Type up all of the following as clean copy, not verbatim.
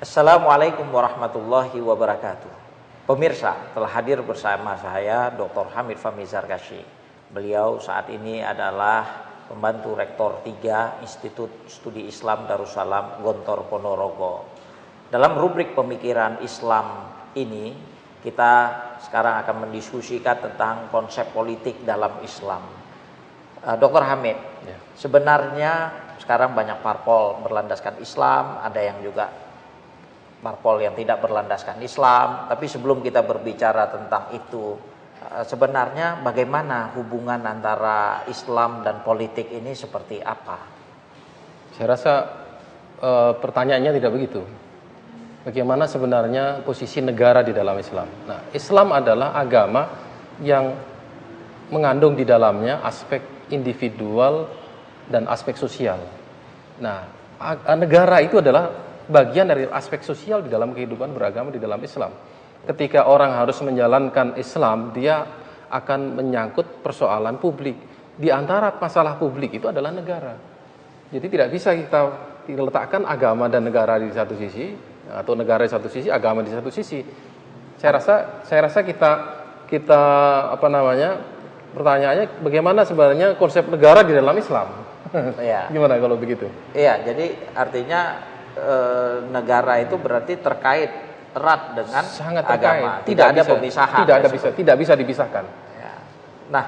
Assalamualaikum warahmatullahi wabarakatuh. Pemirsa, telah hadir bersama saya Dr. Hamid Fahmi Zarkashi. Beliau saat ini adalah pembantu rektor 3 Institut Studi Islam Darussalam Gontor Ponorogo. Dalam rubrik pemikiran Islam ini, kita sekarang akan mendiskusikan tentang konsep politik dalam Islam. Dr. Hamid, sebenarnya sekarang banyak parpol berlandaskan Islam, ada yang juga parpol yang tidak berlandaskan Islam. Tapi sebelum kita berbicara tentang itu, sebenarnya bagaimana hubungan antara Islam dan politik ini seperti apa? Saya rasa pertanyaannya tidak begitu. Bagaimana sebenarnya posisi negara di dalam Islam? Nah, Islam adalah agama yang mengandung di dalamnya aspek individual dan aspek sosial. Nah, negara itu adalah bagian dari aspek sosial di dalam kehidupan beragama di dalam Islam. Ketika orang harus menjalankan Islam, dia akan menyangkut persoalan publik. Di antara masalah publik itu adalah negara. Jadi tidak bisa kita letakkan agama dan negara di satu sisi, atau negara di satu sisi, agama di satu sisi. Saya rasa kita pertanyaannya bagaimana sebenarnya konsep negara di dalam Islam? Ya. Gimana kalau begitu? Iya, jadi artinya negara itu berarti terkait erat dengan sangat terkait. Agama. Tidak ada pemisahan. Tidak bisa dipisahkan. Ya. Nah,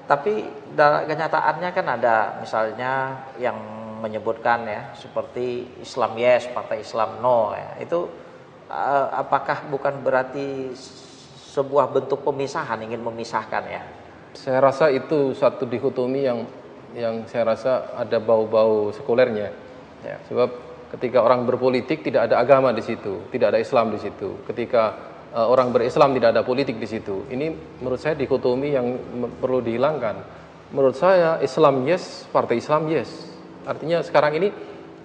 tapi kenyataannya kan ada misalnya yang menyebutkan ya seperti Islam yes, Partai Islam no ya. Itu apakah bukan berarti sebuah bentuk pemisahan, ingin memisahkan ya? Saya rasa itu satu dikotomi yang saya rasa ada bau-bau sekulernya. Ya. Sebab ketika orang berpolitik tidak ada agama di situ, tidak ada Islam di situ. Ketika orang berislam tidak ada politik di situ. Ini menurut saya dikotomi yang perlu dihilangkan. Menurut saya Islam yes, Partai Islam yes. Artinya sekarang ini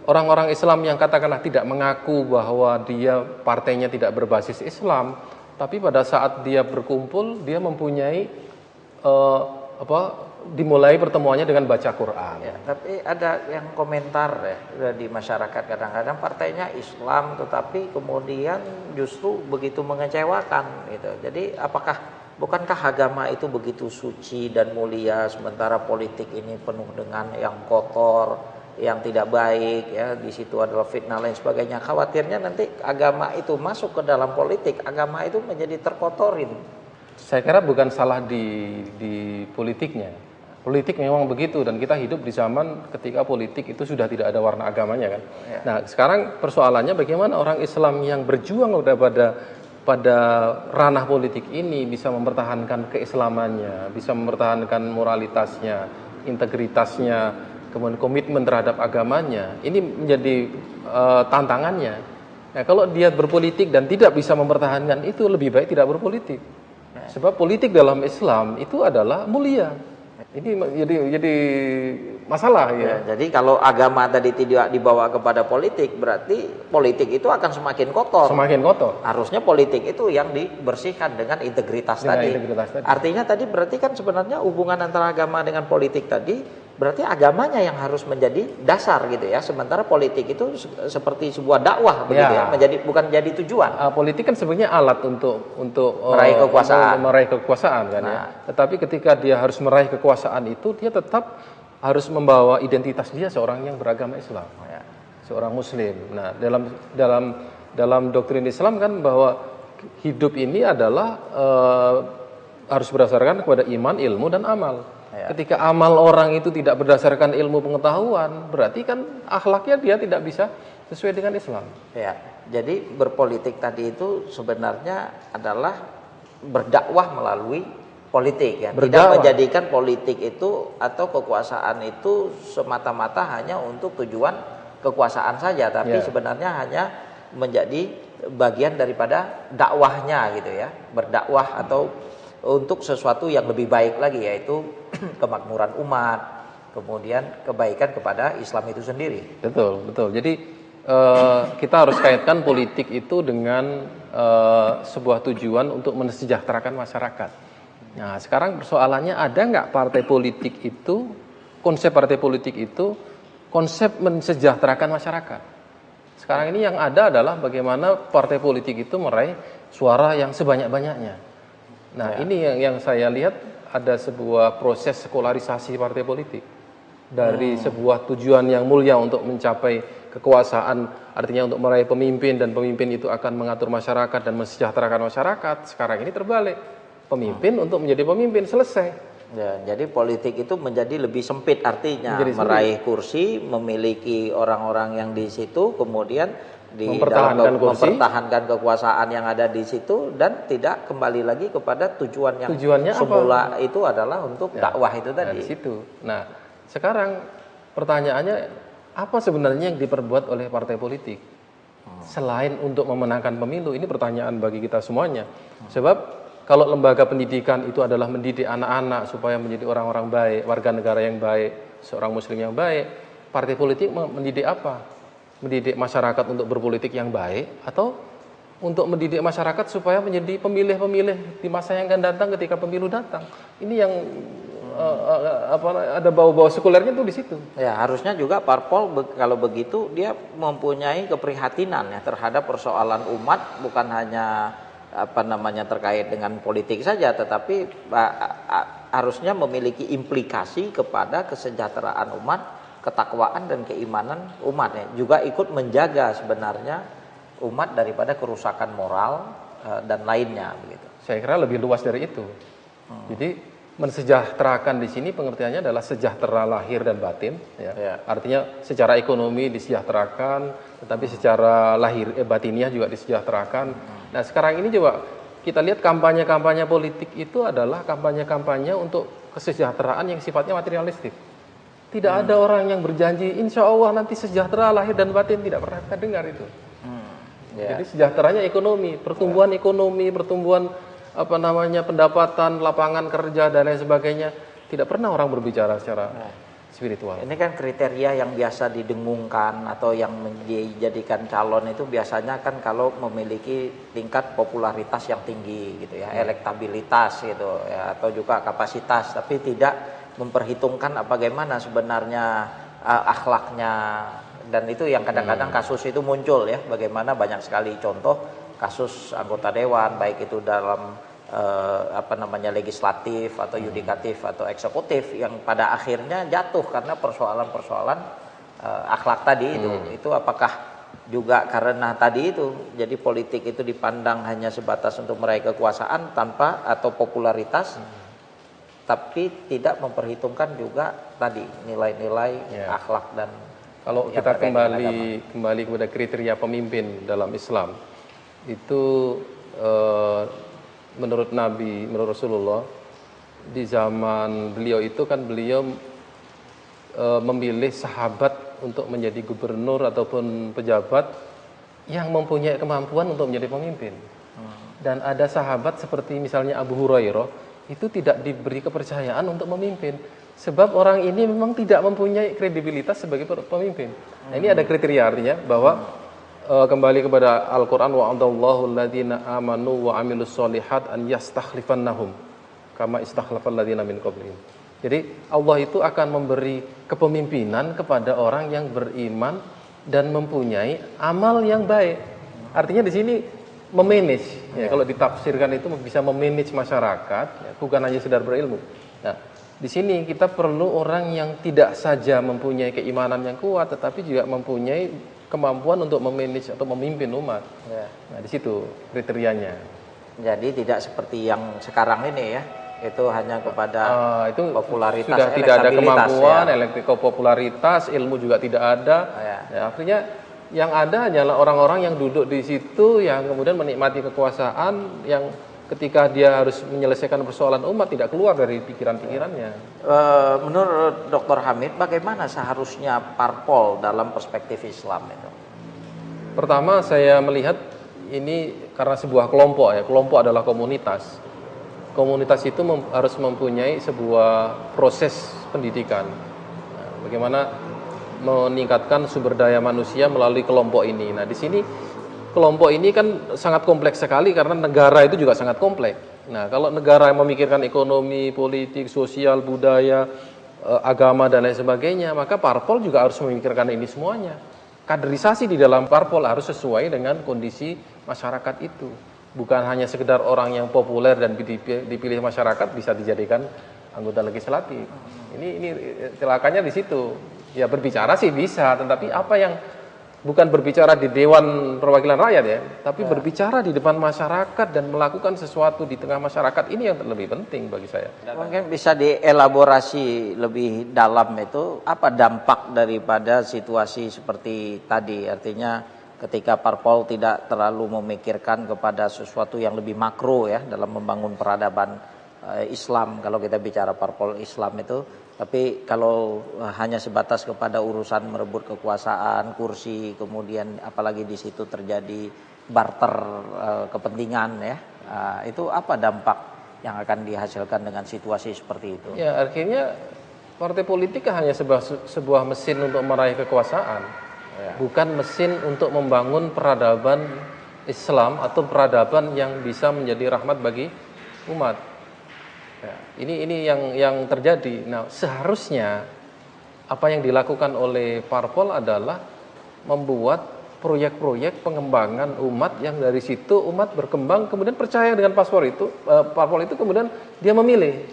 orang-orang Islam yang katakanlah tidak mengaku bahwa dia partainya tidak berbasis Islam, tapi pada saat dia berkumpul dia mempunyai dimulai pertemuannya dengan baca Quran. Ya, tapi ada yang komentar ya di masyarakat kadang-kadang partainya Islam tetapi kemudian justru begitu mengecewakan gitu. Jadi bukankah agama itu begitu suci dan mulia sementara politik ini penuh dengan yang kotor, yang tidak baik ya, di situ adalah fitnah lain sebagainya. Khawatirnya nanti agama itu masuk ke dalam politik, agama itu menjadi terkotorin. Saya kira bukan salah di politiknya. Politik memang begitu dan kita hidup di zaman ketika politik itu sudah tidak ada warna agamanya kan. Ya. Nah, sekarang persoalannya bagaimana orang Islam yang berjuang pada ranah politik ini bisa mempertahankan keislamannya, bisa mempertahankan moralitasnya, integritasnya, kemudian komitmen terhadap agamanya. Ini menjadi tantangannya. Nah, kalau dia berpolitik dan tidak bisa mempertahankan itu, lebih baik tidak berpolitik. Sebab politik dalam Islam itu adalah mulia. Ini jadi masalah ya. Jadi kalau agama tadi tidak dibawa kepada politik, berarti politik itu akan semakin kotor. Semakin kotor. Harusnya politik itu yang dibersihkan dengan integritas tadi. Artinya tadi berarti kan sebenarnya hubungan antara agama dengan politik tadi berarti agamanya yang harus menjadi dasar gitu ya. Sementara politik itu seperti sebuah dakwah begitu ya, bukan jadi tujuan. Politik kan sebenarnya alat untuk meraih kekuasaan kan ya. Tetapi ketika dia harus meraih kekuasaan itu, dia tetap harus membawa identitas dia seorang yang beragama Islam, seorang Muslim. Nah, dalam doktrin Islam kan bahwa hidup ini adalah harus berdasarkan kepada iman, ilmu dan amal. Ketika amal orang itu tidak berdasarkan ilmu pengetahuan, berarti kan akhlaknya dia tidak bisa sesuai dengan Islam. Ya, jadi berpolitik tadi itu sebenarnya adalah berdakwah melalui politik ya. Tidak menjadikan politik itu atau kekuasaan itu semata-mata hanya untuk tujuan kekuasaan saja, tapi sebenarnya hanya menjadi bagian daripada dakwahnya gitu ya. Berdakwah atau untuk sesuatu yang lebih baik lagi, yaitu kemakmuran umat, kemudian kebaikan kepada Islam itu sendiri. Betul. Jadi kita harus kaitkan politik itu dengan sebuah tujuan untuk mensejahterakan masyarakat. Nah, sekarang persoalannya, ada nggak partai politik itu, konsep partai politik itu konsep mensejahterakan masyarakat? Sekarang ini yang ada adalah bagaimana partai politik itu meraih suara yang sebanyak-banyaknya. Nah, ini yang saya lihat ada sebuah proses sekularisasi partai politik. Dari sebuah tujuan yang mulia untuk mencapai kekuasaan, artinya untuk meraih pemimpin, dan pemimpin itu akan mengatur masyarakat dan mensejahterakan masyarakat. Sekarang ini terbalik. Pemimpin untuk menjadi pemimpin, selesai. Ya, jadi politik itu menjadi lebih sempit, artinya Menjadi meraih kursi, memiliki orang-orang yang di situ, kemudian di Mempertahankan kursi. mempertahankan kekuasaan yang ada di situ, dan tidak kembali lagi kepada tujuan yang Tujuannya semula itu adalah untuk dakwah itu Nah, tadi. di situ. Nah, sekarang pertanyaannya, apa sebenarnya yang diperbuat oleh partai politik selain untuk memenangkan pemilu? Ini pertanyaan bagi kita semuanya. Sebab kalau lembaga pendidikan itu adalah mendidik anak-anak supaya menjadi orang-orang baik, warga negara yang baik, seorang muslim yang baik, partai politik mendidik apa? Mendidik masyarakat untuk berpolitik yang baik, atau untuk mendidik masyarakat supaya menjadi pemilih-pemilih di masa yang akan datang ketika pemilu datang? Ini yang ada bau-bau sekulernya tuh di situ. Ya, harusnya juga parpol kalau begitu dia mempunyai keprihatinan ya terhadap persoalan umat, bukan hanya terkait dengan politik saja, tetapi harusnya memiliki implikasi kepada kesejahteraan umat, ketakwaan dan keimanan umat ya. Juga ikut menjaga sebenarnya umat daripada kerusakan moral dan lainnya begitu. Saya kira lebih luas dari itu. Jadi mensejahterakan di sini pengertiannya adalah sejahtera lahir dan batin ya. Artinya secara ekonomi disejahterakan, tetapi secara lahir batiniah juga disejahterakan. Nah, sekarang ini coba kita lihat kampanye-kampanye politik itu adalah kampanye-kampanye untuk kesejahteraan yang sifatnya materialistik. Tidak ada orang yang berjanji insya Allah nanti sejahtera lahir dan batin, tidak pernah kita dengar itu. Jadi sejahteranya ekonomi, pertumbuhan ekonomi, pertumbuhan pendapatan, lapangan kerja dan lain sebagainya. Tidak pernah orang berbicara secara spiritual. Ini kan kriteria yang biasa didengungkan atau yang dijadikan calon itu biasanya kan kalau memiliki tingkat popularitas yang tinggi gitu ya, elektabilitas gitu ya, atau juga kapasitas, tapi tidak memperhitungkan bagaimana sebenarnya akhlaknya, dan itu yang kadang-kadang kasus itu muncul ya, bagaimana banyak sekali contoh kasus anggota dewan baik itu dalam legislatif atau yudikatif atau eksekutif yang pada akhirnya jatuh karena persoalan-persoalan akhlak tadi itu apakah juga karena tadi itu jadi politik itu dipandang hanya sebatas untuk meraih kekuasaan tanpa atau popularitas, tapi tidak memperhitungkan juga tadi nilai-nilai akhlak dan kalau kita kembali kepada kriteria pemimpin dalam Islam itu menurut Nabi, menurut Rasulullah, di zaman beliau itu kan beliau memilih sahabat untuk menjadi gubernur ataupun pejabat yang mempunyai kemampuan untuk menjadi pemimpin. Dan ada sahabat seperti misalnya Abu Hurairah itu tidak diberi kepercayaan untuk memimpin, sebab orang ini memang tidak mempunyai kredibilitas sebagai pemimpin. Nah, ini ada kriteria, artinya bahwa kembali kepada Al-Quran, wa'adallahu alladhina amanu wa amilus solihat an yastakhlifannahum kama istakhlafal ladhina min qablihim. Jadi Allah itu akan memberi kepemimpinan kepada orang yang beriman dan mempunyai amal yang baik. Artinya di sini memanage ya, kalau ditafsirkan itu bisa memanage masyarakat ya, bukan hanya sekedar berilmu. Nah, di sini kita perlu orang yang tidak saja mempunyai keimanan yang kuat, tetapi juga mempunyai kemampuan untuk memanage atau memimpin umat. Nah, di situ kriterianya. Jadi tidak seperti yang sekarang ini ya, itu hanya kepada itu popularitas, sudah tidak ada kemampuan, popularitas, ilmu juga tidak ada. Ya, artinya yang ada hanyalah orang-orang yang duduk di situ yang kemudian menikmati kekuasaan, yang ketika dia harus menyelesaikan persoalan umat tidak keluar dari pikiran-pikirannya. Menurut Dr. Hamid, bagaimana seharusnya parpol dalam perspektif Islam itu? Pertama, saya melihat ini karena sebuah kelompok ya. Kelompok adalah komunitas. Komunitas itu harus mempunyai sebuah proses pendidikan. Nah, bagaimana meningkatkan sumber daya manusia melalui kelompok ini. Nah, di sini kelompok ini kan sangat kompleks sekali karena negara itu juga sangat kompleks. Nah, kalau negara yang memikirkan ekonomi, politik, sosial, budaya, agama dan lain sebagainya, maka parpol juga harus memikirkan ini semuanya. kaderisasi di dalam parpol harus sesuai dengan kondisi masyarakat itu. Bukan hanya sekedar orang yang populer dan dipilih masyarakat bisa dijadikan anggota legislatif. Ini celakanya di situ. Ya berbicara sih bisa, tetapi apa yang bukan berbicara di Dewan Perwakilan Rakyat ya, tapi berbicara di depan masyarakat dan melakukan sesuatu di tengah masyarakat, ini yang lebih penting bagi saya. Mungkin bisa dielaborasi lebih dalam itu apa dampak daripada situasi seperti tadi, artinya ketika parpol tidak terlalu memikirkan kepada sesuatu yang lebih makro ya dalam membangun peradaban Islam, kalau kita bicara parpol Islam itu. Tapi kalau hanya sebatas kepada urusan merebut kekuasaan, kursi, kemudian apalagi di situ terjadi barter kepentingan ya, itu apa dampak yang akan dihasilkan dengan situasi seperti itu? Ya akhirnya partai politik hanya sebuah mesin untuk meraih kekuasaan, bukan mesin untuk membangun peradaban Islam atau peradaban yang bisa menjadi rahmat bagi umat. Ya, ini yang terjadi. Nah, seharusnya apa yang dilakukan oleh parpol adalah membuat proyek-proyek pengembangan umat yang dari situ umat berkembang kemudian percaya dengan parpol itu kemudian dia memilih.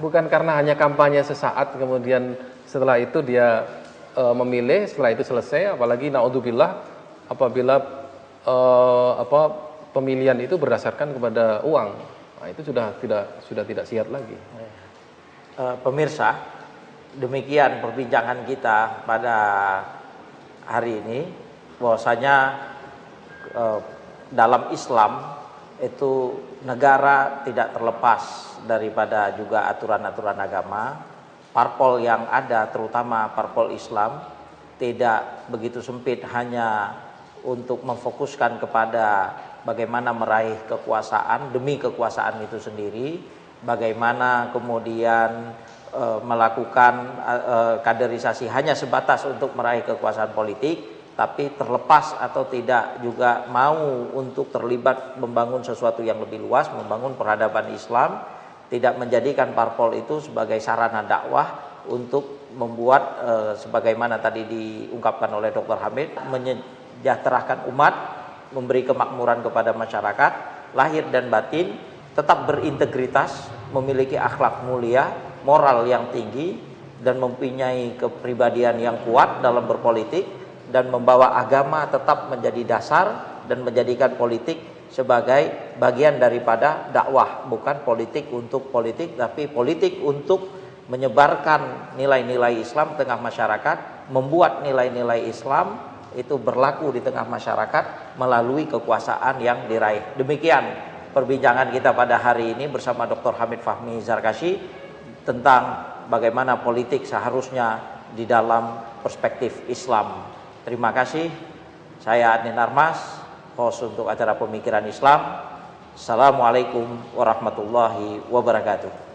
Bukan karena hanya kampanye sesaat kemudian setelah itu dia memilih, setelah itu selesai, apalagi naudzubillah apabila pemilihan itu berdasarkan kepada uang. Nah, itu sudah tidak siap lagi. Pemirsa, demikian perbincangan kita pada hari ini, bahwasanya dalam Islam itu negara tidak terlepas daripada juga aturan-aturan agama. Parpol yang ada, terutama parpol Islam, tidak begitu sempit hanya untuk memfokuskan kepada bagaimana meraih kekuasaan demi kekuasaan itu sendiri, bagaimana kemudian melakukan kaderisasi hanya sebatas untuk meraih kekuasaan politik, tapi terlepas atau tidak juga mau untuk terlibat membangun sesuatu yang lebih luas, membangun peradaban Islam, tidak menjadikan parpol itu sebagai sarana dakwah untuk membuat sebagaimana tadi diungkapkan oleh Dr. Hamid, menyejahterakan umat, memberi kemakmuran kepada masyarakat, lahir dan batin, tetap berintegritas, memiliki akhlak mulia, moral yang tinggi, dan mempunyai kepribadian yang kuat dalam berpolitik, dan membawa agama tetap menjadi dasar, dan menjadikan politik sebagai bagian daripada dakwah, bukan politik untuk politik, tapi politik untuk menyebarkan nilai-nilai Islam di tengah masyarakat, membuat nilai-nilai Islam itu berlaku di tengah masyarakat melalui kekuasaan yang diraih. Demikian perbincangan kita pada hari ini bersama Dr. Hamid Fahmi Zarkashi tentang bagaimana politik seharusnya di dalam perspektif Islam. Terima kasih. Saya Adnin Armas, host untuk acara Pemikiran Islam. Assalamualaikum warahmatullahi wabarakatuh.